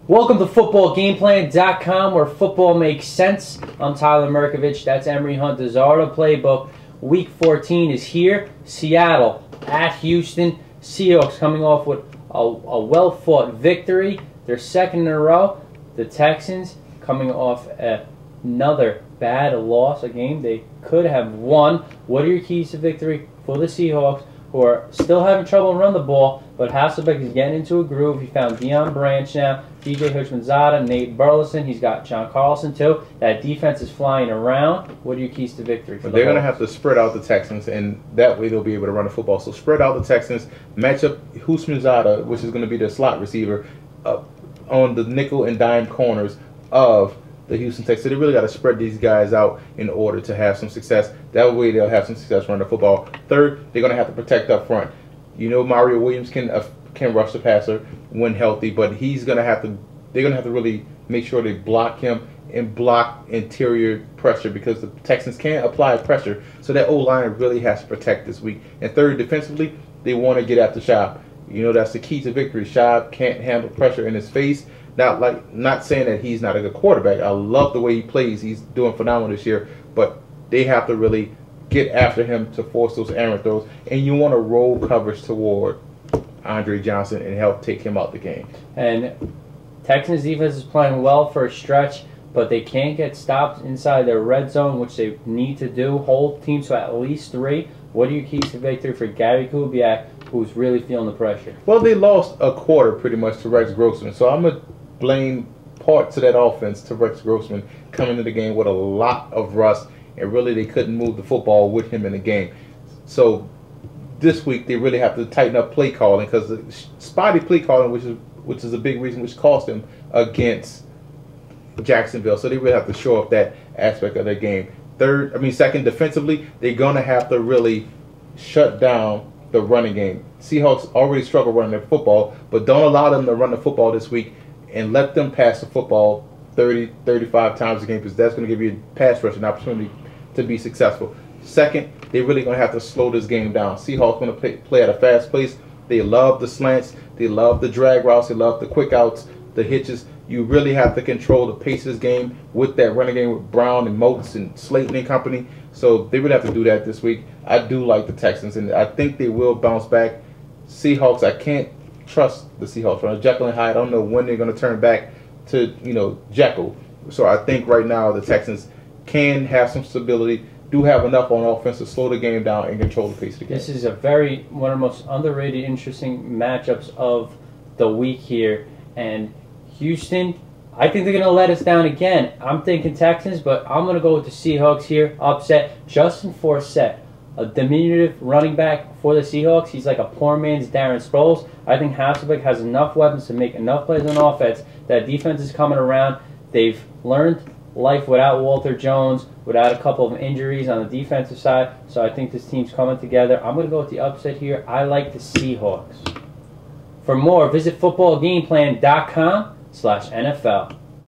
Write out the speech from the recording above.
Welcome to footballgameplan.com, where football makes sense. I'm Tyler Merkovich. That's Emery Hunt. The Zarda playbook. Week 14 is here. Seattle at Houston. Seahawks coming off with a well-fought victory. Their second in a row. The Texans coming off another bad loss, a game they could have won. What are your keys to victory for the Seahawks, who are still having trouble run the ball, but Hasselbeck is getting into a groove? He found Deion Branch now, DJ Hushmanzada, Nate Burleson. He's got John Carlson too. That defense is flying around. What are your keys to victory for the They're going to have to spread out the Texans, and that way they'll be able to run the football. So spread out the Texans, match up Hushmanzada, which is going to be their slot receiver, on the nickel and dime corners of the Houston Texans. So they really got to spread these guys out in order to have some success. That way they'll have some success running the football. Third, they're going to have to protect up front. You know, Mario Williams can rush the passer when healthy, but he's going to have to. They're going to have to really make sure they block him and block interior pressure, because the Texans can't apply pressure. So that O-line really has to protect this week. And third, defensively, they want to get after Schaub. You know, that's the key to victory. Schaub can't handle pressure in his face. Not saying that he's not a good quarterback. I love the way he plays. He's doing phenomenal this year. But they have to really get after him to force those errant throws. And you want to roll coverage toward Andre Johnson and help take him out the game. And Texans defense is playing well for a stretch, but they can't get stopped inside their red zone, which they need to do. Hold teams to at least 3. What are your keys to victory for Gary Kubiak, who's really feeling the pressure? Well, they lost a quarter pretty much to Rex Grossman. So I'm going to blame parts of that offense to Rex Grossman coming into the game with a lot of rust, and really they couldn't move the football with him in the game. So this week they really have to tighten up play calling, because the spotty play calling, which is a big reason which cost them against Jacksonville. So they really have to show up that aspect of their game. Second, defensively, they're going to have to really shut down the running game. Seahawks already struggle running their football, but don't allow them to run the football this week, and let them pass the football 30, 35 times a game, because that's going to give you a pass rush an opportunity to be successful. Second, they're really going to have to slow this game down. Seahawks going to play at a fast pace. They love the slants. They love the drag routes. They love the quick outs, the hitches. You really have to control the pace of this game with that running game with Brown and Moats and Slayton and company. So they would have to do that this week. I do like the Texans, and I think they will bounce back. Seahawks, I can't trust the Seahawks. From Jekyll and Hyde, I don't know when they're going to turn back to, Jekyll. So I think right now the Texans can have some stability, do have enough on offense to slow the game down and control the pace of the game. This is one of the most underrated, interesting matchups of the week here. And Houston, I think they're going to let us down again. I'm thinking Texans, but I'm going to go with the Seahawks here. Upset. Justin Forsett, a diminutive running back for the Seahawks. He's like a poor man's Darren Sproles. I think Hasselbeck has enough weapons to make enough plays on offense. That defense is coming around. They've learned life without Walter Jones, without a couple of injuries on the defensive side. So I think this team's coming together. I'm going to go with the upset here. I like the Seahawks. For more, visit footballgameplan.com/NFL.